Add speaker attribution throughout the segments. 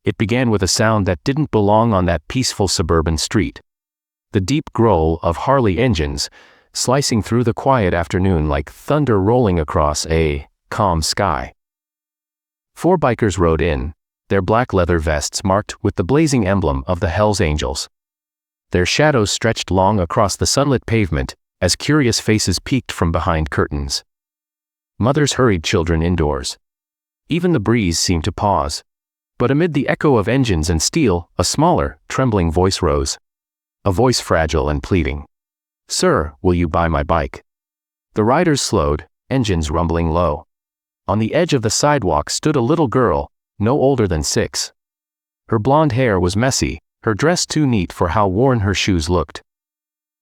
Speaker 1: It began with a sound that didn't belong on that peaceful suburban street. The deep growl of Harley engines, slicing through the quiet afternoon like thunder rolling across a calm sky. 4 bikers rode in, their black leather vests marked with the blazing emblem of the Hells Angels. Their shadows stretched long across the sunlit pavement as curious faces peeked from behind curtains. Mothers hurried children indoors. Even the breeze seemed to pause. But amid the echo of engines and steel, a smaller, trembling voice rose. A voice fragile and pleading. "Sir, will you buy my bike?" The riders slowed, engines rumbling low. On the edge of the sidewalk stood a little girl, no older than 6. Her blonde hair was messy, her dress too neat for how worn her shoes looked.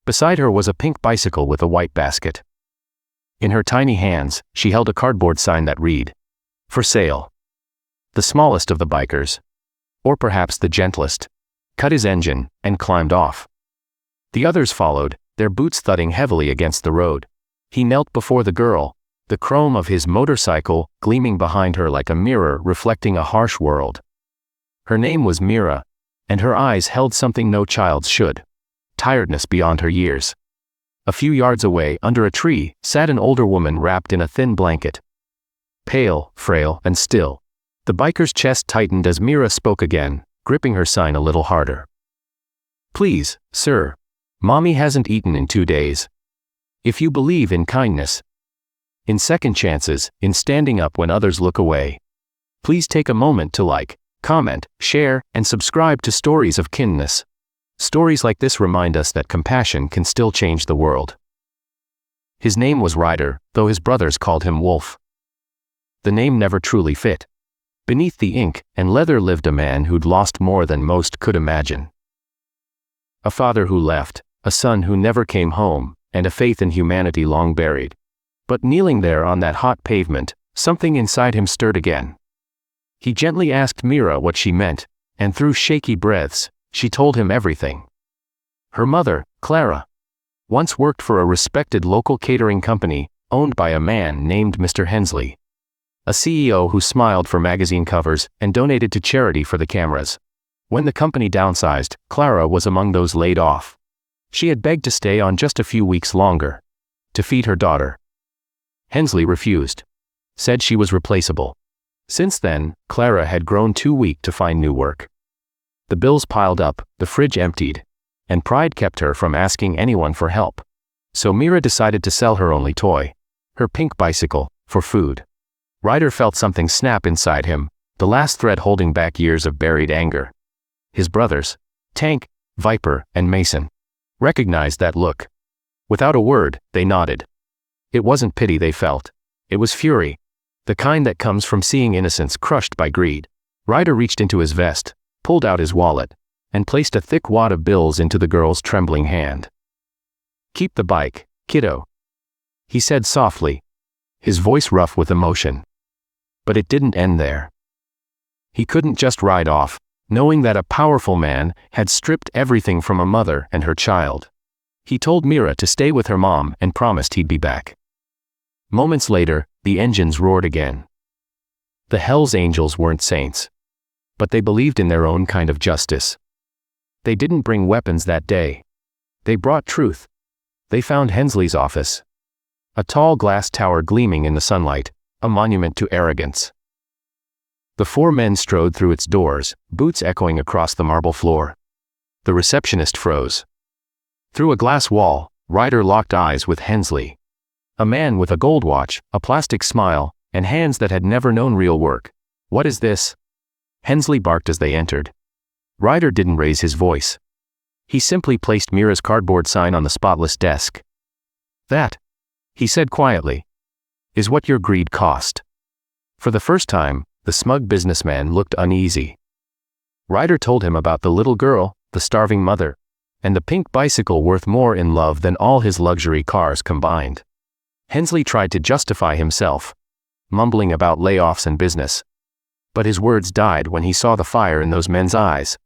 Speaker 1: Beside her was a pink bicycle with a white basket. In her tiny hands, she held a cardboard sign that read, "For sale." The smallest of the bikers, or perhaps the gentlest, cut his engine and climbed off. The others followed, their boots thudding heavily against the road. He knelt before the girl, the chrome of his motorcycle gleaming behind her like a mirror reflecting a harsh world. Her name was Meera, and her eyes held something no child's should: tiredness beyond her years. A few yards away, under a tree, sat an older woman wrapped in a thin blanket. Pale, frail, and still. The biker's chest tightened as Meera spoke again, gripping her sign a little harder. "Please, sir. Mommy hasn't eaten in 2 days. If you believe in kindness, in second chances, in standing up when others look away, please take a moment to like, comment, share, and subscribe to Stories of Kindness. Stories like this remind us that compassion can still change the world." His name was Ryder, though his brothers called him Wolf. The name never truly fit. Beneath the ink and leather lived a man who'd lost more than most could imagine. A father who left, a son who never came home, and a faith in humanity long buried. But kneeling there on that hot pavement, something inside him stirred again. He gently asked Meera what she meant, and through shaky breaths, she told him everything. Her mother, Clara, once worked for a respected local catering company, owned by a man named Mr. Hensley. A CEO who smiled for magazine covers and donated to charity for the cameras. When the company downsized, Clara was among those laid off. She had begged to stay on just a few weeks longer, to feed her daughter. Hensley refused. Said she was replaceable. Since then, Clara had grown too weak to find new work. The bills piled up, the fridge emptied, and pride kept her from asking anyone for help. So Meera decided to sell her only toy, her pink bicycle, for food. Ryder felt something snap inside him, the last thread holding back years of buried anger. His brothers, Tank, Viper, and Mason, recognized that look. Without a word, they nodded. It wasn't pity they felt. It was fury, the kind that comes from seeing innocence crushed by greed. Ryder reached into his vest, pulled out his wallet, and placed a thick wad of bills into the girl's trembling hand. "Keep the bike, kiddo," he said softly, his voice rough with emotion. But it didn't end there. He couldn't just ride off, knowing that a powerful man had stripped everything from a mother and her child. He told Meera to stay with her mom and promised he'd be back. Moments later, the engines roared again. The Hells Angels weren't saints, but they believed in their own kind of justice. They didn't bring weapons that day. They brought truth. They found Hensley's office. A tall glass tower gleaming in the sunlight, a monument to arrogance. The 4 men strode through its doors, boots echoing across the marble floor. The receptionist froze. Through a glass wall, Ryder locked eyes with Hensley. A man with a gold watch, a plastic smile, and hands that had never known real work. "What is this?" Hensley barked as they entered. Ryder didn't raise his voice. He simply placed Meera's cardboard sign on the spotless desk. "That," he said quietly, "is what your greed cost." For the first time, the smug businessman looked uneasy. Ryder told him about the little girl, the starving mother, and the pink bicycle worth more in love than all his luxury cars combined. Hensley tried to justify himself, mumbling about layoffs and business. But his words died when he saw the fire in those men's eyes.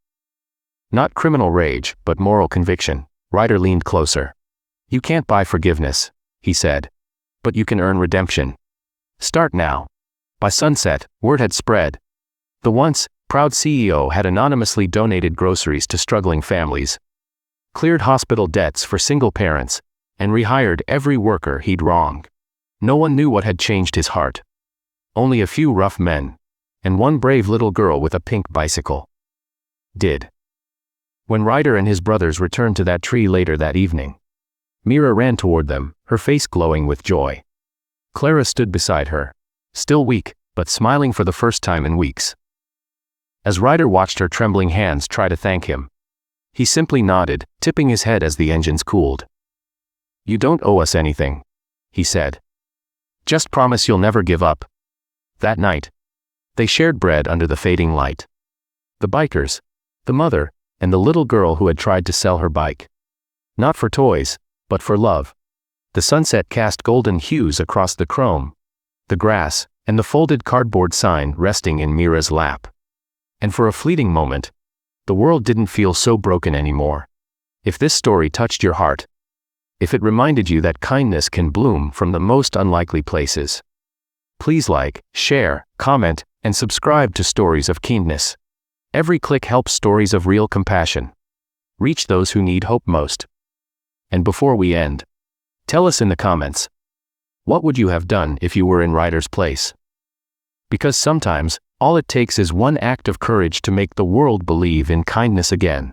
Speaker 1: Not criminal rage, but moral conviction. Ryder leaned closer. "You can't buy forgiveness," he said. "But you can earn redemption. Start now." By sunset, word had spread. The once proud CEO had anonymously donated groceries to struggling families, cleared hospital debts for single parents, and rehired every worker he'd wronged. No one knew what had changed his heart. Only a few rough men, and one brave little girl with a pink bicycle, did. When Ryder and his brothers returned to that tree later that evening, Meera ran toward them, her face glowing with joy. Clara stood beside her, still weak, but smiling for the first time in weeks. As Ryder watched her trembling hands try to thank him, he simply nodded, tipping his head as the engines cooled. "You don't owe us anything," he said. "Just promise you'll never give up." That night, they shared bread under the fading light. The bikers, the mother, and the little girl who had tried to sell her bike. Not for toys, but for love. The sunset cast golden hues across the chrome, the grass, and the folded cardboard sign resting in Meera's lap. And for a fleeting moment, the world didn't feel so broken anymore. If this story touched your heart, if it reminded you that kindness can bloom from the most unlikely places, please like, share, comment, and subscribe to Stories of Kindness. Every click helps stories of real compassion reach those who need hope most. And before we end, tell us in the comments, what would you have done if you were in Ryder's place? Because sometimes, all it takes is one act of courage to make the world believe in kindness again.